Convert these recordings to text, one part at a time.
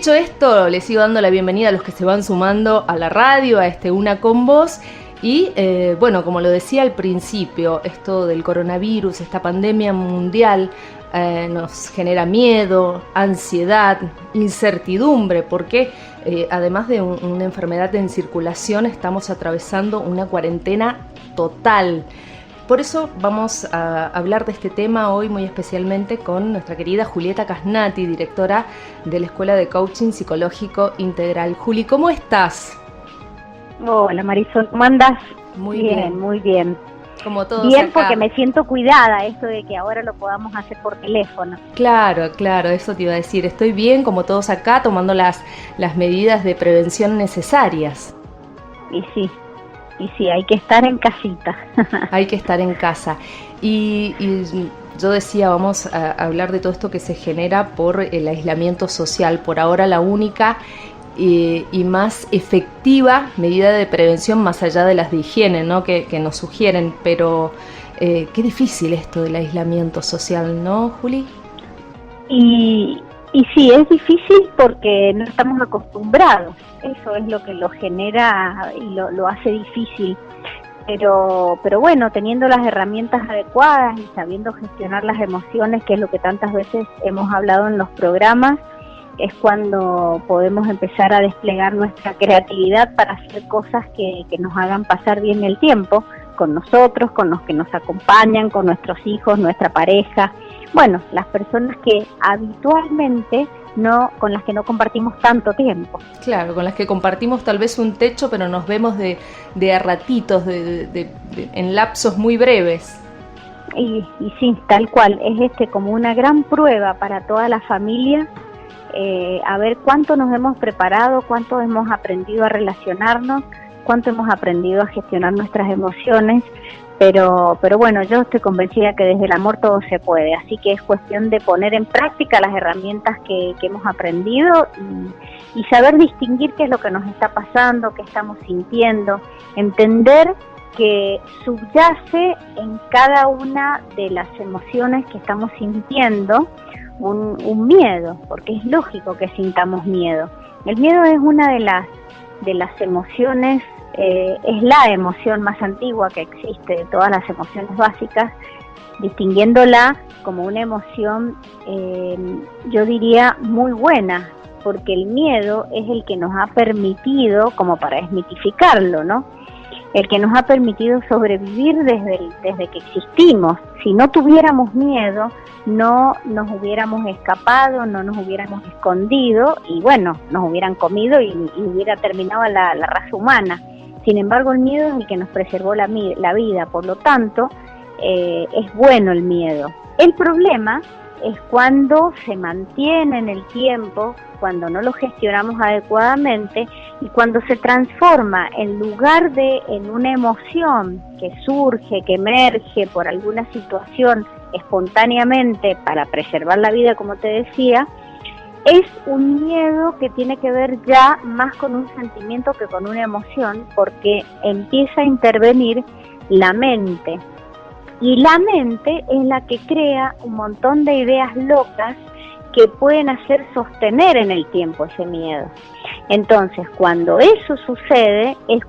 Dicho esto, les sigo dando la bienvenida a los que se van sumando a la radio, a este Una con Vos. Y bueno, como lo decía al principio, esto del coronavirus, esta pandemia mundial, nos genera miedo, ansiedad, incertidumbre, porque además de una enfermedad en circulación, estamos atravesando una cuarentena total. Por eso vamos a hablar de este tema hoy muy especialmente con nuestra querida Julieta Casnati, directora de la Escuela de Coaching Psicológico Integral. Juli, ¿cómo estás? Hola Marisol, ¿cómo andás? Muy bien. Muy bien. Como todos bien, acá. Porque me siento cuidada, esto de que ahora lo podamos hacer por teléfono. Claro, eso te iba a decir. Estoy bien, como todos acá, tomando las medidas de prevención necesarias. Y sí, hay que estar en casita. Hay que estar en casa. Y yo decía, vamos a hablar de todo esto que se genera por el aislamiento social. Por ahora la única y más efectiva medida de prevención, más allá de las de higiene, ¿no? que nos sugieren. Pero qué difícil esto del aislamiento social, ¿no, Juli? Y sí, es difícil porque no estamos acostumbrados. Eso es lo que lo genera y lo hace difícil. Pero bueno, teniendo las herramientas adecuadas y sabiendo gestionar las emociones, que es lo que tantas veces hemos hablado en los programas, es cuando podemos empezar a desplegar nuestra creatividad para hacer cosas que nos hagan pasar bien el tiempo, con nosotros, con los que nos acompañan, con nuestros hijos, nuestra pareja. Bueno, las personas que habitualmente con las que no compartimos tanto tiempo. Claro, con las que compartimos tal vez un techo, pero nos vemos de a ratitos, en lapsos muy breves. Y sí, tal cual, es como una gran prueba para toda la familia, a ver cuánto nos hemos preparado, cuánto hemos aprendido a relacionarnos, cuánto hemos aprendido a gestionar nuestras emociones. Pero bueno, yo estoy convencida que desde el amor todo se puede, así que es cuestión de poner en práctica las herramientas que hemos aprendido y saber distinguir qué es lo que nos está pasando, qué estamos sintiendo, entender que subyace en cada una de las emociones que estamos sintiendo un miedo, porque es lógico que sintamos miedo. El miedo es una de las emociones. Es la emoción más antigua que existe de todas las emociones básicas, distinguiéndola como una emoción, yo diría, muy buena, porque el miedo es el que nos ha permitido, como para desmitificarlo, ¿no? El que nos ha permitido sobrevivir desde que existimos. Si no tuviéramos miedo, no nos hubiéramos escapado, no nos hubiéramos escondido y bueno, nos hubieran comido y hubiera terminado la raza humana. Sin embargo, el miedo es el que nos preservó la vida, por lo tanto, es bueno el miedo. El problema es cuando se mantiene en el tiempo, cuando no lo gestionamos adecuadamente y cuando se transforma en lugar en una emoción que surge, que emerge por alguna situación espontáneamente para preservar la vida, como te decía, es un miedo que tiene que ver ya más con un sentimiento que con una emoción, porque empieza a intervenir la mente. Y la mente es la que crea un montón de ideas locas que pueden hacer sostener en el tiempo ese miedo. Entonces, cuando eso sucede, es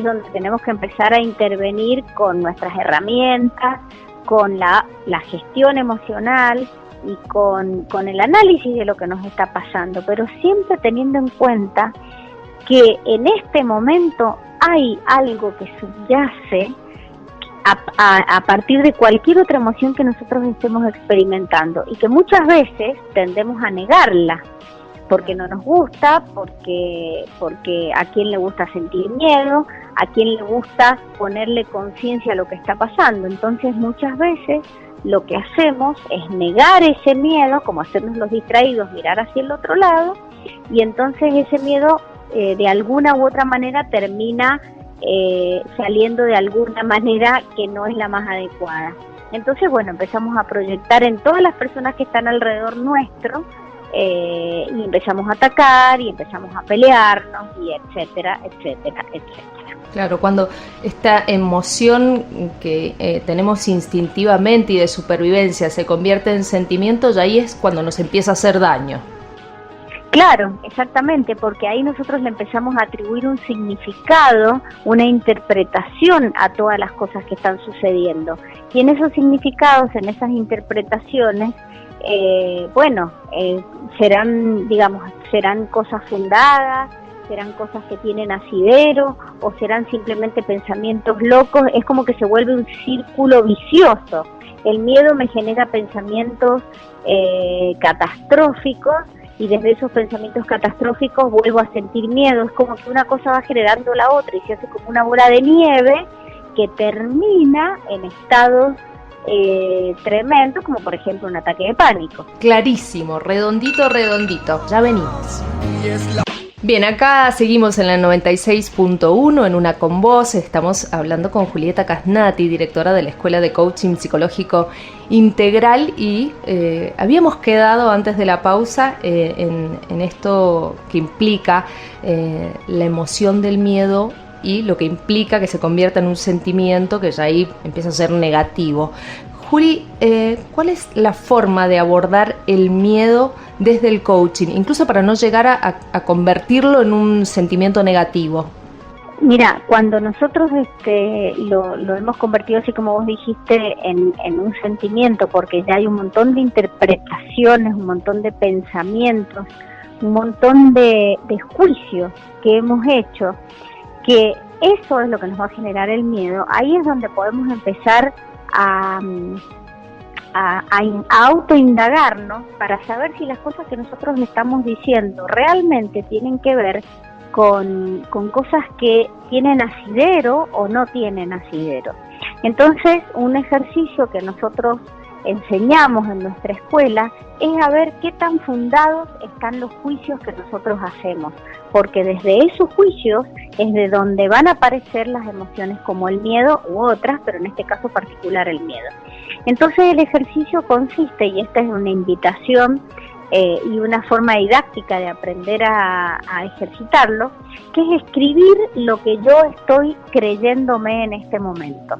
donde tenemos que empezar a intervenir con nuestras herramientas, con la gestión emocional, y con el análisis de lo que nos está pasando, pero siempre teniendo en cuenta que en este momento hay algo que subyace a partir de cualquier otra emoción que nosotros estemos experimentando y que muchas veces tendemos a negarla porque no nos gusta, porque a quién le gusta sentir miedo, a quién le gusta ponerle conciencia a lo que está pasando. Entonces muchas veces lo que hacemos es negar ese miedo, como hacernos los distraídos, mirar hacia el otro lado, y entonces ese miedo de alguna u otra manera termina saliendo de alguna manera que no es la más adecuada. Entonces, bueno, empezamos a proyectar en todas las personas que están alrededor nuestro, y empezamos a atacar, y empezamos a pelearnos, y etcétera, etcétera, etcétera. Claro, cuando esta emoción que tenemos instintivamente y de supervivencia se convierte en sentimiento, ya ahí es cuando nos empieza a hacer daño. Claro, exactamente, porque ahí nosotros le empezamos a atribuir un significado, una interpretación a todas las cosas que están sucediendo. Y en esos significados, en esas interpretaciones, serán cosas fundadas, serán cosas que tienen asidero, o serán simplemente pensamientos locos. Es como que se vuelve un círculo vicioso. El miedo me genera pensamientos catastróficos, y desde esos pensamientos catastróficos vuelvo a sentir miedo. Es como que una cosa va generando la otra y se hace como una bola de nieve que termina en estados tremendos, como por ejemplo un ataque de pánico. Clarísimo, redondito, redondito. Ya venimos. Bien, acá seguimos en la 96.1 en Una con Vos. Estamos hablando con Julieta Casnati, directora de la Escuela de Coaching Psicológico Integral, y habíamos quedado antes de la pausa en esto que implica la emoción del miedo y lo que implica que se convierta en un sentimiento que ya ahí empieza a ser negativo. Juli, ¿cuál es la forma de abordar el miedo desde el coaching, incluso para no llegar a convertirlo en un sentimiento negativo? Mira, cuando nosotros lo hemos convertido, así como vos dijiste, en un sentimiento, porque ya hay un montón de interpretaciones, un montón de pensamientos, un montón de juicios que hemos hecho, que eso es lo que nos va a generar el miedo. Ahí es donde podemos empezar a autoindagarnos para saber si las cosas que nosotros le estamos diciendo realmente tienen que ver con cosas que tienen asidero o no tienen asidero. Entonces, un ejercicio que nosotros enseñamos en nuestra escuela es a ver qué tan fundados están los juicios que nosotros hacemos, porque desde esos juicios es de donde van a aparecer las emociones como el miedo u otras, pero en este caso particular el miedo. Entonces el ejercicio consiste, y esta es una invitación y una forma didáctica de aprender a ejercitarlo, que es escribir lo que yo estoy creyéndome en este momento.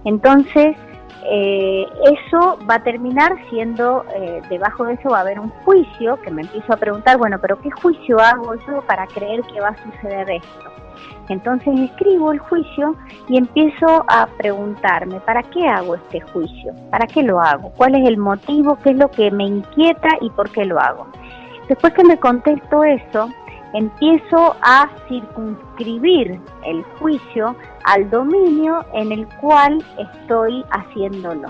Entonces eso va a terminar siendo, debajo de eso va a haber un juicio, que me empiezo a preguntar, bueno, pero ¿qué juicio hago yo para creer que va a suceder esto? Entonces escribo el juicio y empiezo a preguntarme, ¿para qué hago este juicio? ¿Para qué lo hago? ¿Cuál es el motivo? ¿Qué es lo que me inquieta y por qué lo hago? Después que me contesto eso, empiezo a circunscribir el juicio al dominio en el cual estoy haciéndolo.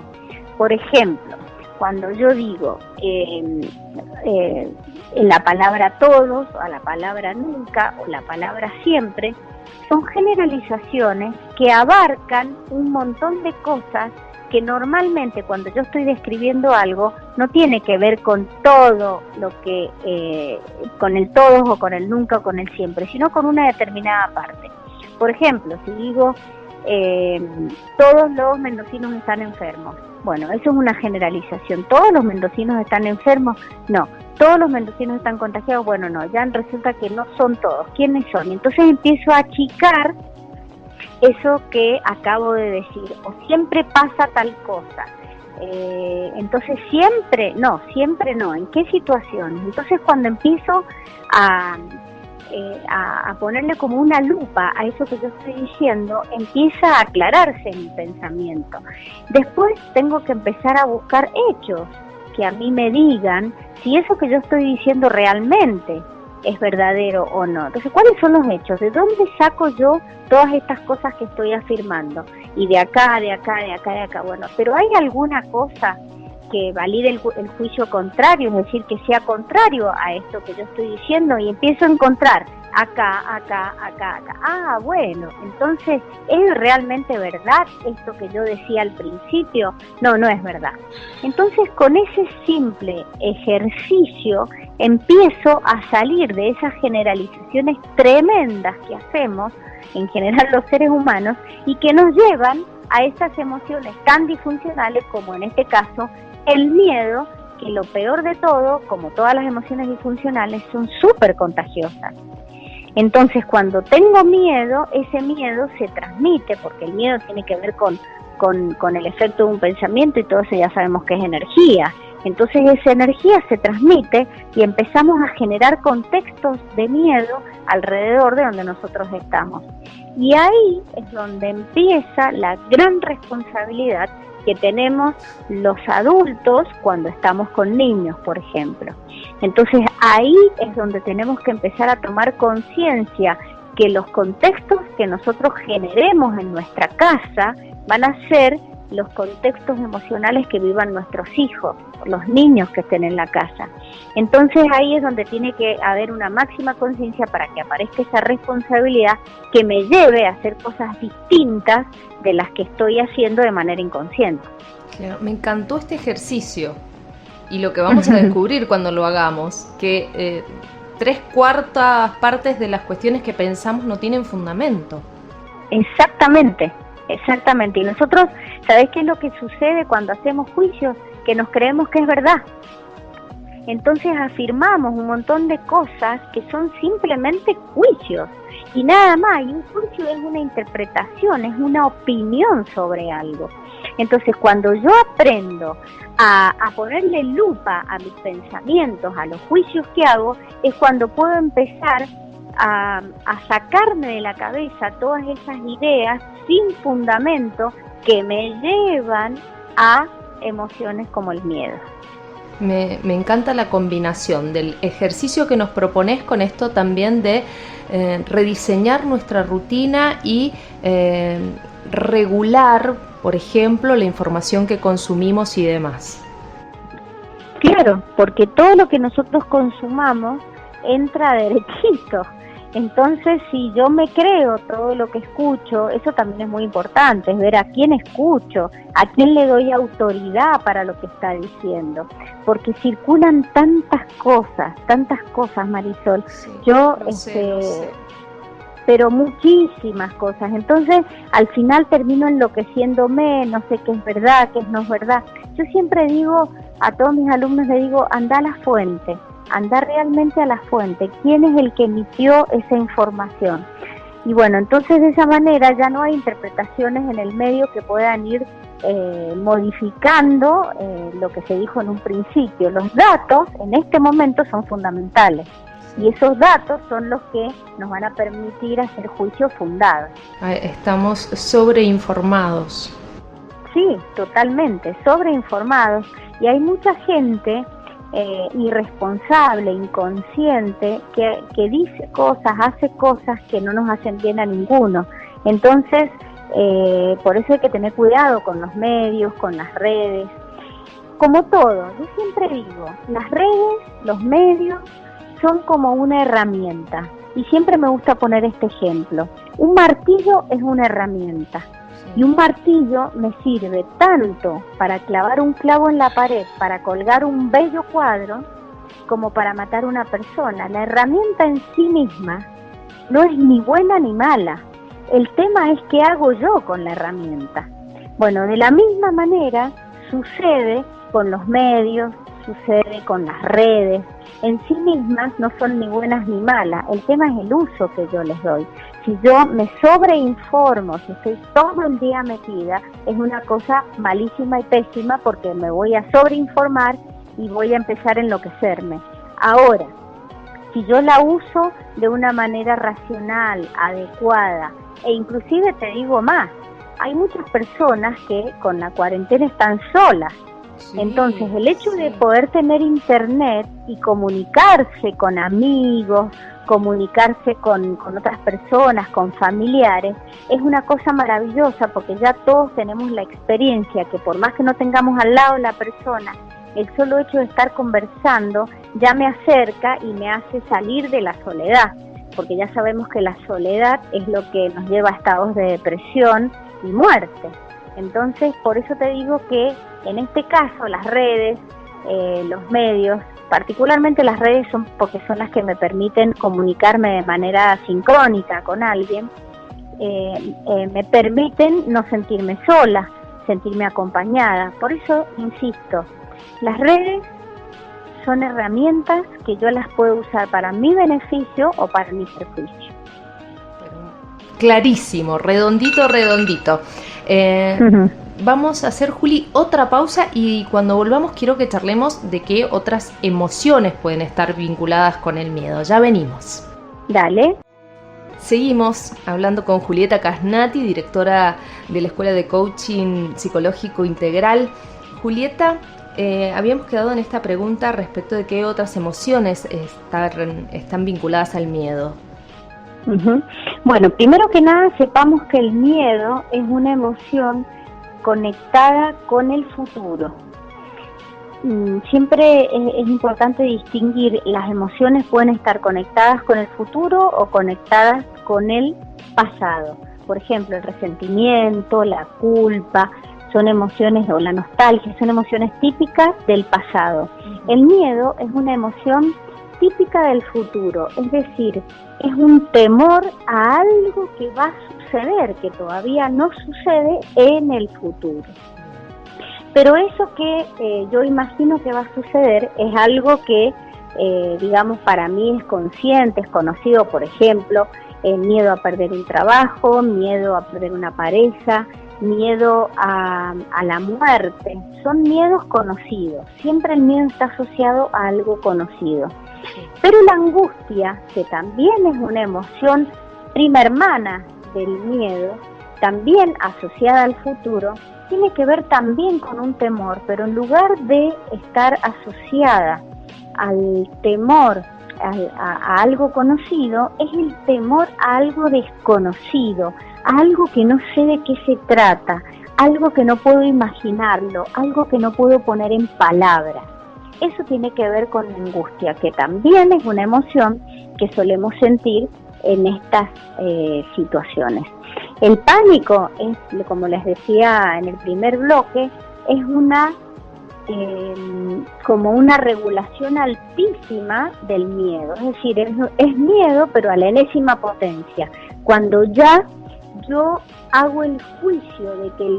Por ejemplo, cuando yo digo la palabra todos, o la palabra nunca, o la palabra siempre, son generalizaciones que abarcan un montón de cosas que normalmente cuando yo estoy describiendo algo no tiene que ver con todo lo que, con el todos o con el nunca o con el siempre, sino con una determinada parte. Por ejemplo, si digo todos los mendocinos están enfermos, bueno, eso es una generalización. ¿Todos los mendocinos están enfermos? No. ¿Todos los mendocinos están contagiados? Bueno, no, ya resulta que no son todos. ¿Quiénes son? Entonces empiezo a achicar eso que acabo de decir, o siempre pasa tal cosa. Entonces siempre no, ¿en qué situaciones? Entonces cuando empiezo a ponerle como una lupa a eso que yo estoy diciendo, empieza a aclararse mi pensamiento. Después tengo que empezar a buscar hechos que a mí me digan si eso que yo estoy diciendo realmente es verdadero o no. Entonces, ¿cuáles son los hechos? ¿De dónde saco yo todas estas cosas que estoy afirmando? Y de acá. Bueno, pero ¿hay alguna cosa que valide el juicio contrario? Es decir, que sea contrario a esto que yo estoy diciendo, y empiezo a encontrar acá. Ah, bueno, entonces, ¿es realmente verdad esto que yo decía al principio? No es verdad. Entonces, con ese simple ejercicio, empiezo a salir de esas generalizaciones tremendas que hacemos, en general los seres humanos, y que nos llevan a esas emociones tan disfuncionales como en este caso el miedo, que lo peor de todo, como todas las emociones disfuncionales, son súper contagiosas. Entonces, cuando tengo miedo, ese miedo se transmite, porque el miedo tiene que ver con el efecto de un pensamiento, y todo eso ya sabemos que es energía. Entonces esa energía se transmite y empezamos a generar contextos de miedo alrededor de donde nosotros estamos. Y ahí es donde empieza la gran responsabilidad que tenemos los adultos cuando estamos con niños, por ejemplo. Entonces ahí es donde tenemos que empezar a tomar conciencia que los contextos que nosotros generemos en nuestra casa van a ser los contextos emocionales que vivan nuestros hijos, los niños que estén en la casa. Entonces ahí es donde tiene que haber una máxima conciencia para que aparezca esa responsabilidad que me lleve a hacer cosas distintas de las que estoy haciendo de manera inconsciente. Claro, me encantó este ejercicio y lo que vamos a descubrir cuando lo hagamos, que 3/4 partes de las cuestiones que pensamos no tienen fundamento. Exactamente. Y nosotros, ¿sabés qué es lo que sucede cuando hacemos juicios? Que nos creemos que es verdad. Entonces afirmamos un montón de cosas que son simplemente juicios y nada más. Y un juicio es una interpretación, es una opinión sobre algo. Entonces cuando yo aprendo a ponerle lupa a mis pensamientos, a los juicios que hago, es cuando puedo empezar a sacarme de la cabeza todas esas ideas sin fundamento que me llevan a emociones como el miedo. Me encanta la combinación del ejercicio que nos propones con esto también de rediseñar nuestra rutina y regular, por ejemplo, la información que consumimos y demás. Claro, porque todo lo que nosotros consumamos entra derechito. Entonces, si yo me creo todo lo que escucho, eso también es muy importante, es ver a quién escucho, a quién le doy autoridad para lo que está diciendo, porque circulan tantas cosas, Marisol, sí, yo, lo sé. Pero muchísimas cosas. Entonces, al final termino enloqueciéndome, no sé qué es verdad, qué no es verdad. Yo siempre digo, a todos mis alumnos les digo, anda a la fuente. Andar realmente a la fuente, quién es el que emitió esa información. Y bueno, entonces de esa manera ya no hay interpretaciones en el medio que puedan ir modificando lo que se dijo en un principio. Los datos en este momento son fundamentales y esos datos son los que nos van a permitir hacer juicios fundados. Estamos sobreinformados. Sí, totalmente, sobreinformados, y hay mucha gente irresponsable, inconsciente, que dice cosas, hace cosas que no nos hacen bien a ninguno. Entonces, por eso hay que tener cuidado con los medios, con las redes. Como todo, yo siempre digo, las redes, los medios, son como una herramienta. Y siempre me gusta poner este ejemplo. Un martillo es una herramienta. Y un martillo me sirve tanto para clavar un clavo en la pared, para colgar un bello cuadro, como para matar a una persona. La herramienta en sí misma no es ni buena ni mala. El tema es qué hago yo con la herramienta. Bueno, de la misma manera sucede con los medios, sucede con las redes. En sí mismas no son ni buenas ni malas. El tema es el uso que yo les doy. Si yo me sobreinformo, si estoy todo el día metida, es una cosa malísima y pésima porque me voy a sobreinformar y voy a empezar a enloquecerme. Ahora, si yo la uso de una manera racional, adecuada, e inclusive te digo más, hay muchas personas que con la cuarentena están solas. Sí, entonces el hecho de poder tener internet y comunicarse con amigos, comunicarse con otras personas, con familiares, es una cosa maravillosa porque ya todos tenemos la experiencia que por más que no tengamos al lado la persona, el solo hecho de estar conversando ya me acerca y me hace salir de la soledad, porque ya sabemos que la soledad es lo que nos lleva a estados de depresión y muerte. Entonces, por eso te digo que en este caso las redes, los medios, particularmente las redes son porque son las que me permiten comunicarme de manera sincrónica con alguien, me permiten no sentirme sola, sentirme acompañada. Por eso, insisto, las redes son herramientas que yo las puedo usar para mi beneficio o para mi perjuicio. Clarísimo, redondito. vamos a hacer, Juli, otra pausa y cuando volvamos quiero que charlemos de qué otras emociones pueden estar vinculadas con el miedo. Ya venimos. Dale. Seguimos hablando con Julieta Casnati, directora de la Escuela de Coaching Psicológico Integral. Julieta, habíamos quedado en esta pregunta respecto de qué otras emociones están vinculadas al miedo. Uh-huh. Bueno, primero que nada sepamos que el miedo es una emoción conectada con el futuro. Siempre es importante distinguir, las emociones pueden estar conectadas con el futuro o conectadas con el pasado. Por ejemplo, el resentimiento, la culpa, son emociones, o la nostalgia, son emociones típicas del pasado. El miedo es una emoción típica del futuro, es decir, es un temor a algo que va a suceder, que todavía no sucede en el futuro. Pero eso que yo imagino que va a suceder es algo que, digamos, para mí es consciente, es conocido. Por ejemplo, miedo a perder un trabajo, miedo a perder una pareja, miedo a la muerte. Son miedos conocidos, siempre el miedo está asociado a algo conocido. Pero la angustia, que también es una emoción prima hermana del miedo, también asociada al futuro, tiene que ver también con un temor, pero en lugar de estar asociada al temor a algo conocido, es el temor a algo desconocido, a algo que no sé de qué se trata, algo que no puedo imaginarlo, algo que no puedo poner en palabras. Eso tiene que ver con la angustia, que también es una emoción que solemos sentir en estas situaciones. El pánico es, como les decía en el primer bloque, es como una regulación altísima del miedo, es decir, es miedo pero a la enésima potencia, cuando ya yo hago el juicio de que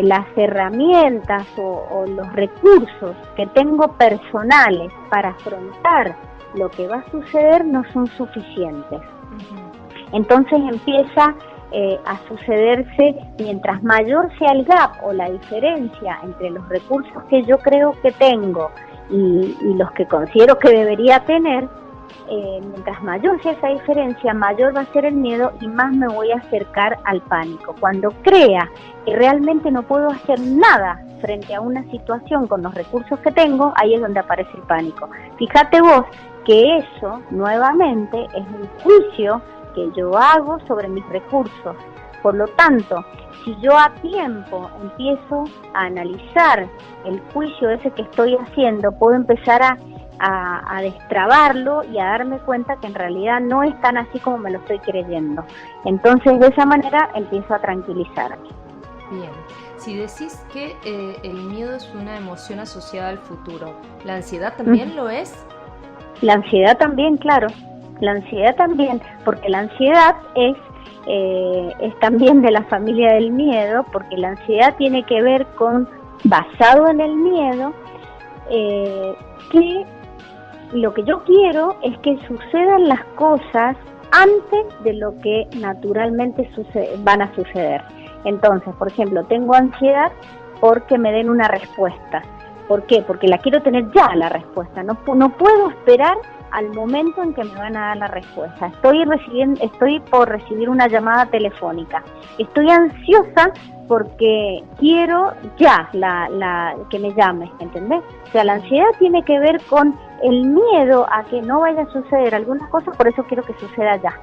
las herramientas o los recursos que tengo personales para afrontar lo que va a suceder no son suficientes. Entonces empieza a sucederse, mientras mayor sea el gap o la diferencia entre los recursos que yo creo que tengo y los que considero que debería tener, mientras mayor sea esa diferencia, mayor va a ser el miedo y más me voy a acercar al pánico. Cuando crea que realmente no puedo hacer nada frente a una situación con los recursos que tengo, ahí es donde aparece el pánico. Fíjate vos que eso, nuevamente, es un juicio que yo hago sobre mis recursos. Por lo tanto, si yo a tiempo empiezo a analizar el juicio ese que estoy haciendo, puedo empezar a destrabarlo y a darme cuenta que en realidad no es tan así como me lo estoy creyendo. Entonces, de esa manera empiezo a tranquilizarme. Bien. Si decís que el miedo es una emoción asociada al futuro, ¿la ansiedad también lo es? La ansiedad también, claro. La ansiedad también, porque la ansiedad es también de la familia del miedo, porque la ansiedad tiene que ver con, basado en el miedo, que lo que yo quiero es que sucedan las cosas antes de lo que naturalmente van a suceder. Entonces, por ejemplo, tengo ansiedad porque me den una respuesta. ¿Por qué? Porque la quiero tener ya la respuesta. No puedo esperar al momento en que me van a dar la respuesta. Estoy por recibir una llamada telefónica. Estoy ansiosa porque quiero ya que me llame, ¿entendés? O sea, la ansiedad tiene que ver con el miedo a que no vaya a suceder alguna cosa, por eso quiero que suceda ya.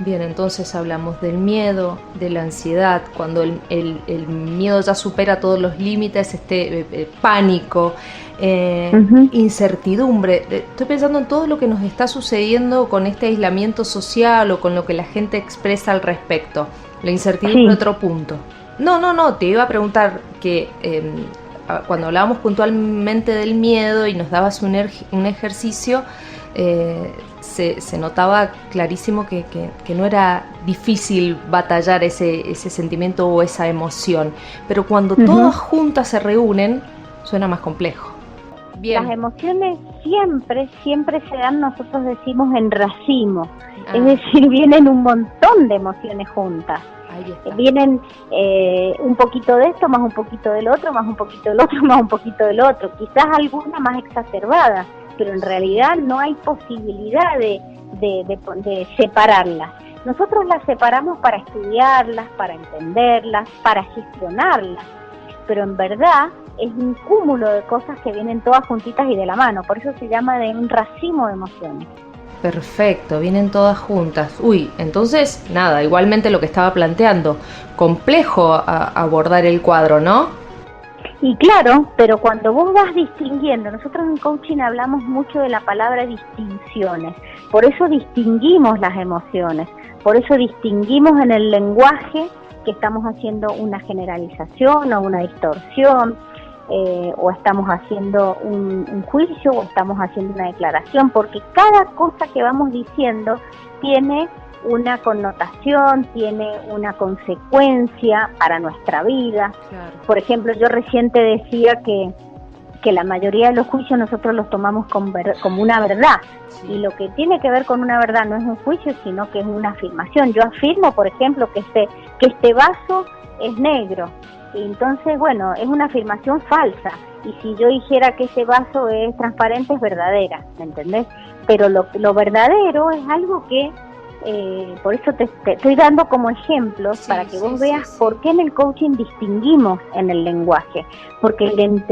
Bien, entonces hablamos del miedo, de la ansiedad, cuando el miedo ya supera todos los límites, pánico, incertidumbre. Estoy pensando en todo lo que nos está sucediendo con este aislamiento social o con lo que la gente expresa al respecto. La incertidumbre, otro punto. No, te iba a preguntar que cuando hablábamos puntualmente del miedo y nos dabas un ejercicio, se notaba clarísimo que no era difícil batallar ese sentimiento o esa emoción, pero cuando todas juntas se reúnen, suena más complejo. Bien. Las emociones siempre se dan, nosotros decimos, en racimo, es decir, vienen un montón de emociones juntas. Ahí está. Vienen un poquito de esto, más un poquito del otro, más un poquito del otro, más un poquito del otro. Quizás alguna más exacerbada, pero en realidad no hay posibilidad de separarlas. Nosotros las separamos para estudiarlas, para entenderlas, para gestionarlas, pero en verdad es un cúmulo de cosas que vienen todas juntitas y de la mano, por eso se llama de un racimo de emociones. Perfecto, vienen todas juntas. Uy, entonces, nada, igualmente lo que estaba planteando, complejo abordar el cuadro, ¿no? Y claro, pero cuando vos vas distinguiendo, nosotros en coaching hablamos mucho de la palabra distinciones, por eso distinguimos las emociones, por eso distinguimos en el lenguaje que estamos haciendo una generalización o una distorsión, o estamos haciendo un juicio o estamos haciendo una declaración, porque cada cosa que vamos diciendo tiene una connotación, tiene una consecuencia para nuestra vida. Claro. Por ejemplo, yo recién te decía que la mayoría de los juicios nosotros los tomamos como una verdad, Sí. y lo que tiene que ver con una verdad no es un juicio, sino que es una afirmación. Yo afirmo, por ejemplo, que este vaso es negro, y entonces, bueno, es una afirmación falsa, y si yo dijera que ese vaso es transparente, es verdadera, ¿me entendés? Pero lo verdadero es algo que, por eso te estoy dando como ejemplos, para que vos veas por qué en el coaching distinguimos en el lenguaje, porque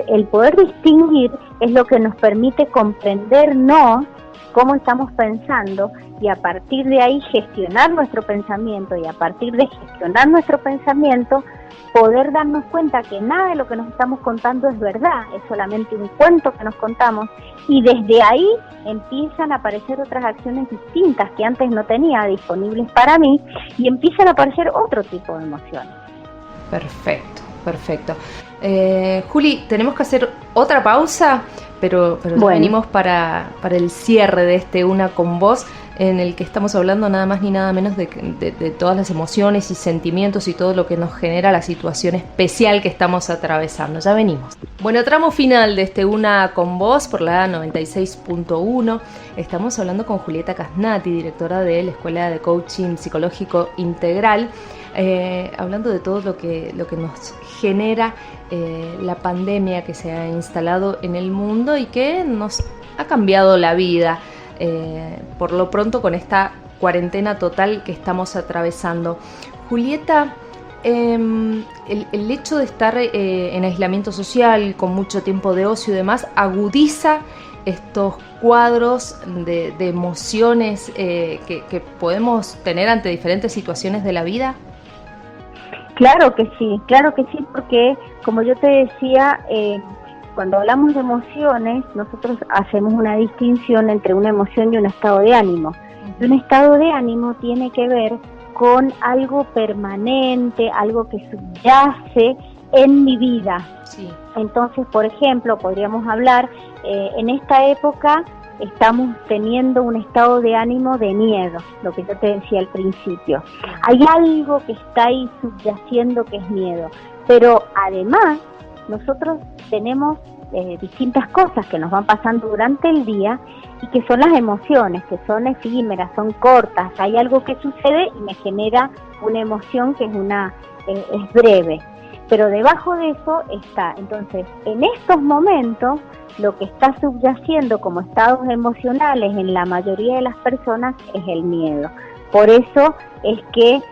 el poder distinguir es lo que nos permite comprendernos cómo estamos pensando, y a partir de ahí gestionar nuestro pensamiento, y a partir de gestionar nuestro pensamiento poder darnos cuenta que nada de lo que nos estamos contando es verdad, es solamente un cuento que nos contamos, y desde ahí empiezan a aparecer otras acciones distintas que antes no tenía disponibles para mí, y empiezan a aparecer otro tipo de emociones. Perfecto, perfecto. Juli, tenemos que hacer otra pausa, pero bueno, venimos para el cierre de este Una con Vos, en el que estamos hablando nada más ni nada menos de todas las emociones y sentimientos y todo lo que nos genera la situación especial que estamos atravesando. Ya venimos. Bueno, tramo final de este Una con Vos por la 96.1. Estamos hablando con Julieta Casnati, directora de la Escuela de Coaching Psicológico Integral, hablando de todo lo que nos genera la pandemia que se ha instalado en el mundo y que nos ha cambiado la vida. Por lo pronto con esta cuarentena total que estamos atravesando. Julieta, el hecho de estar en aislamiento social, con mucho tiempo de ocio y demás, agudiza estos cuadros de emociones que podemos tener ante diferentes situaciones de la vida. Claro que sí, porque como yo te decía, cuando hablamos de emociones, nosotros hacemos una distinción entre una emoción y un estado de ánimo. Y un estado de ánimo tiene que ver con algo permanente, algo que subyace en mi vida. Sí. Entonces, por ejemplo, podríamos hablar, en esta época estamos teniendo un estado de ánimo de miedo, lo que yo te decía al principio. Hay algo que está ahí subyaciendo que es miedo, pero además nosotros tenemos distintas cosas que nos van pasando durante el día y que son las emociones, que son efímeras, son cortas. Hay algo que sucede y me genera una emoción que es breve, pero debajo de eso está. Entonces, en estos momentos, lo que está subyaciendo como estados emocionales en la mayoría de las personas es el miedo. Por eso es que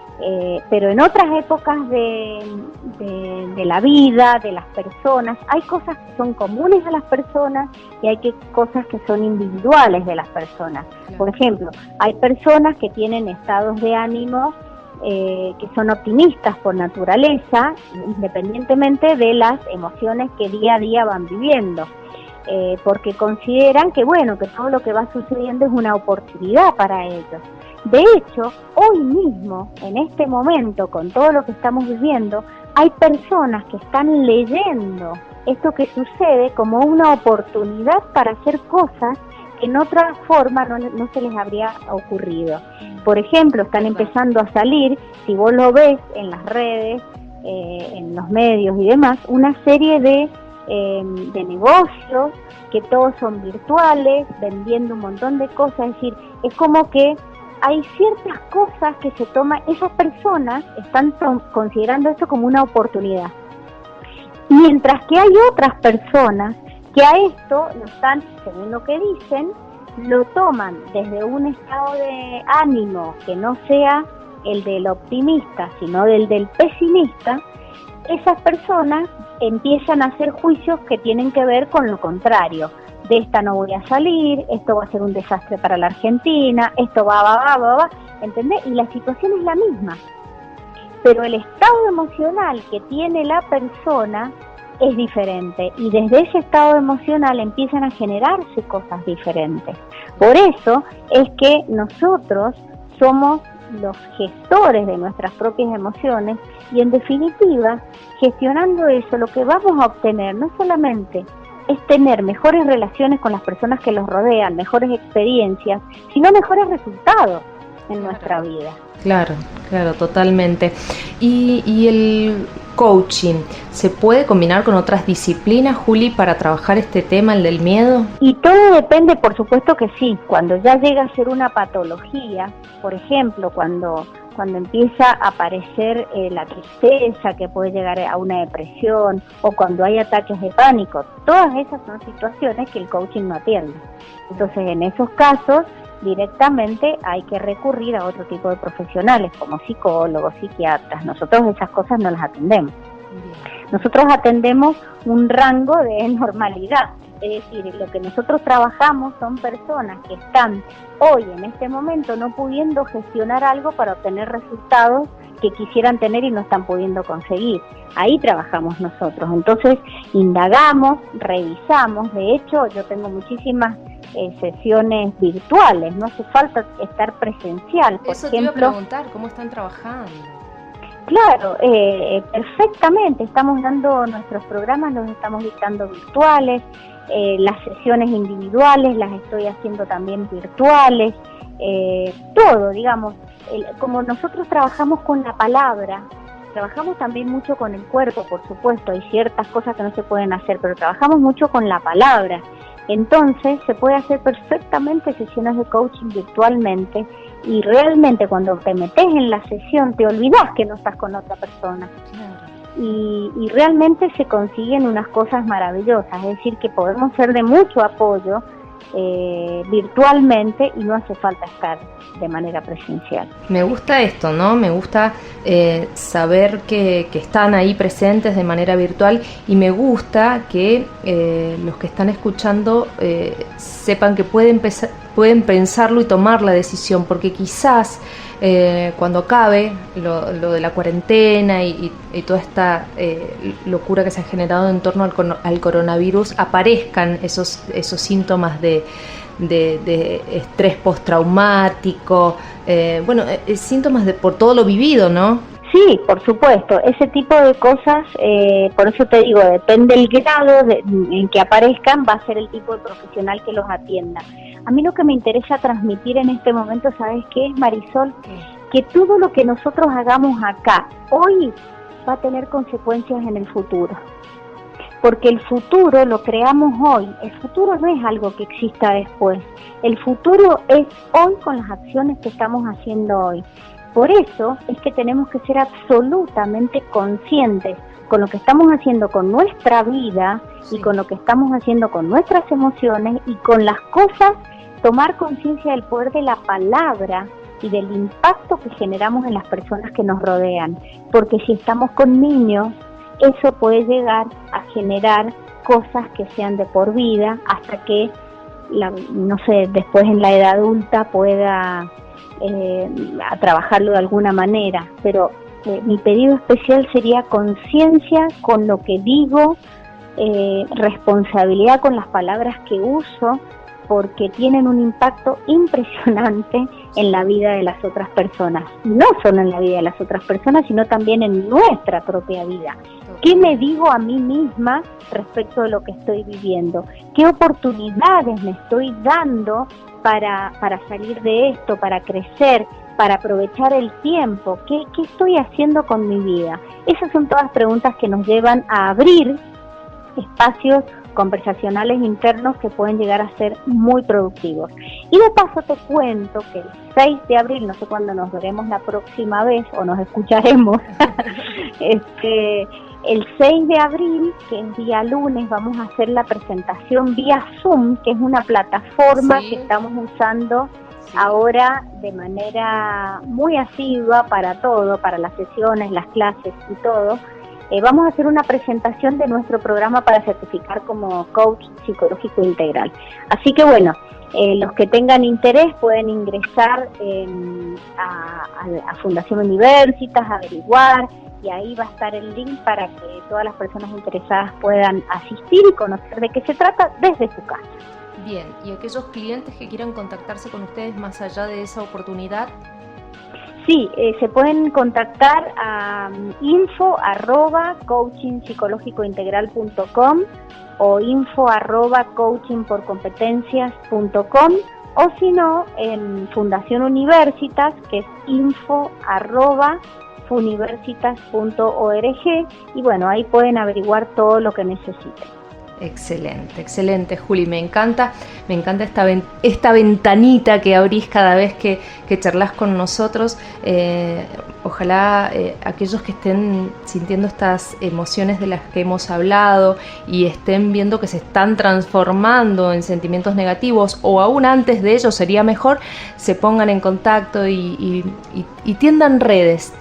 pero en otras épocas de la vida, de las personas, hay cosas que son comunes a las personas y hay cosas que son individuales de las personas. Por ejemplo, hay personas que tienen estados de ánimo que son optimistas por naturaleza, independientemente de las emociones que día a día van viviendo. Porque consideran que que todo lo que va sucediendo es una oportunidad para ellos. De hecho, hoy mismo, en este momento, con todo lo que estamos viviendo, hay personas que están leyendo esto que sucede como una oportunidad para hacer cosas que en otra forma no se les habría ocurrido. Por ejemplo, están empezando a salir, si vos lo ves en las redes, en los medios y demás, una serie de negocios que todos son virtuales, vendiendo un montón de cosas. Es decir, es como que hay ciertas cosas que se toman, esas personas están considerando esto como una oportunidad. Mientras que hay otras personas que a esto lo están, según lo que dicen, lo toman desde un estado de ánimo que no sea el del optimista, sino del pesimista. Esas personas empiezan a hacer juicios que tienen que ver con lo contrario. De esta no voy a salir, esto va a ser un desastre para la Argentina, esto va, ¿entendés? Y la situación es la misma. Pero el estado emocional que tiene la persona es diferente y desde ese estado emocional empiezan a generarse cosas diferentes. Por eso es que nosotros somos los gestores de nuestras propias emociones y en definitiva, gestionando eso, lo que vamos a obtener no solamente es tener mejores relaciones con las personas que los rodean, mejores experiencias, sino mejores resultados en nuestra vida. Claro, totalmente. ¿Y el coaching se puede combinar con otras disciplinas, Juli, para trabajar este tema, el del miedo? Y todo depende, por supuesto que sí. Cuando ya llega a ser una patología, por ejemplo, cuando empieza a aparecer la tristeza, que puede llegar a una depresión, o cuando hay ataques de pánico, todas esas son situaciones que el coaching no atiende. Entonces, en esos casos, directamente hay que recurrir a otro tipo de profesionales, como psicólogos, psiquiatras. Nosotros esas cosas no las atendemos. Nosotros atendemos un rango de normalidad, es decir, lo que nosotros trabajamos son personas que están hoy, en este momento, no pudiendo gestionar algo para obtener resultados que quisieran tener y no están pudiendo conseguir. Ahí trabajamos nosotros. Entonces, indagamos, revisamos. De hecho, yo tengo muchísimas sesiones virtuales, no hace falta estar presencial. Por Eso ejemplo, te iba a preguntar, ¿cómo están trabajando? Claro, perfectamente, estamos dando nuestros programas, los estamos dictando virtuales, las sesiones individuales las estoy haciendo también virtuales, todo, digamos, como nosotros trabajamos con la palabra, trabajamos también mucho con el cuerpo, por supuesto, hay ciertas cosas que no se pueden hacer, pero trabajamos mucho con la palabra. Entonces se puede hacer perfectamente sesiones de coaching virtualmente y realmente cuando te metes en la sesión te olvidas que no estás con otra persona. Y realmente se consiguen unas cosas maravillosas, es decir, que podemos ser de mucho apoyo virtualmente y no hace falta estar de manera presencial. Me gusta esto, ¿no? Me gusta saber que están ahí presentes de manera virtual y me gusta que los que están escuchando sepan que pueden pensarlo y tomar la decisión, porque quizás cuando acabe lo de la cuarentena y toda esta locura que se ha generado en torno al coronavirus, aparezcan esos síntomas de estrés postraumático, síntomas por todo lo vivido, ¿no? Sí, por supuesto, ese tipo de cosas, por eso te digo, depende del grado en que aparezcan, va a ser el tipo de profesional que los atienda. A mí lo que me interesa transmitir en este momento, ¿sabes qué es, Marisol? Que todo lo que nosotros hagamos acá, hoy, va a tener consecuencias en el futuro. Porque el futuro lo creamos hoy, el futuro no es algo que exista después, el futuro es hoy con las acciones que estamos haciendo hoy. Por eso es que tenemos que ser absolutamente conscientes con lo que estamos haciendo con nuestra vida y con lo que estamos haciendo con nuestras emociones y con las cosas, tomar conciencia del poder de la palabra y del impacto que generamos en las personas que nos rodean. Porque si estamos con niños, eso puede llegar a generar cosas que sean de por vida hasta que, después en la edad adulta pueda a trabajarlo de alguna manera. Pero mi pedido especial sería conciencia con lo que digo, responsabilidad con las palabras que uso, porque tienen un impacto impresionante en la vida de las otras personas. No solo en la vida de las otras personas, sino también en nuestra propia vida. ¿Qué me digo a mí misma respecto de lo que estoy viviendo? ¿Qué oportunidades me estoy dando para salir de esto, para crecer, para aprovechar el tiempo? ¿Qué estoy haciendo con mi vida? Esas son todas preguntas que nos llevan a abrir espacios conversacionales internos que pueden llegar a ser muy productivos. Y de paso te cuento que el 6 de abril, no sé cuándo nos veremos la próxima vez o nos escucharemos, el 6 de abril, que es día lunes, vamos a hacer la presentación vía Zoom, que es una plataforma que estamos usando ahora de manera muy asidua para todo, para las sesiones, las clases y todo. Vamos a hacer una presentación de nuestro programa para certificar como coach psicológico integral. Así que bueno, los que tengan interés pueden ingresar a Fundación Universitas, averiguar, y ahí va a estar el link para que todas las personas interesadas puedan asistir y conocer de qué se trata desde su casa. Bien, y aquellos clientes que quieran contactarse con ustedes más allá de esa oportunidad. Sí, se pueden contactar a info@coachingpsicológicointegral.com o info@coachingporcompetencias.com, o si no, en Fundación Universitas, que es info@funiversitas.org, y bueno, ahí pueden averiguar todo lo que necesiten. Excelente, excelente, Juli, me encanta esta ventanita que abrís cada vez que charlas con nosotros. Ojalá aquellos que estén sintiendo estas emociones de las que hemos hablado y estén viendo que se están transformando en sentimientos negativos, o aún antes de ello sería mejor, se pongan en contacto y tiendan redes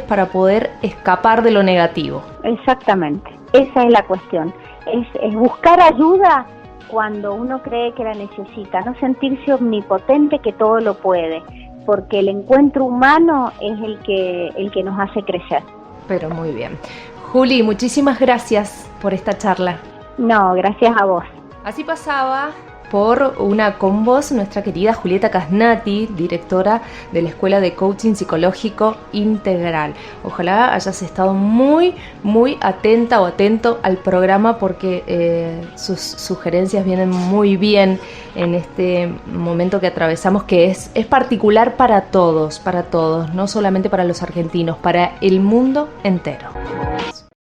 para poder escapar de lo negativo. Exactamente, esa es la cuestión. Es buscar ayuda cuando uno cree que la necesita, no sentirse omnipotente que todo lo puede, porque el encuentro humano es el que nos hace crecer. Pero muy bien. Juli, muchísimas gracias por esta charla. No, gracias a vos. Así pasaba por una con vos nuestra querida Julieta Casnati, directora de la Escuela de Coaching Psicológico Integral. Ojalá hayas estado muy, muy atenta o atento al programa, porque sus sugerencias vienen muy bien en este momento que atravesamos, que es particular para todos, no solamente para los argentinos, para el mundo entero.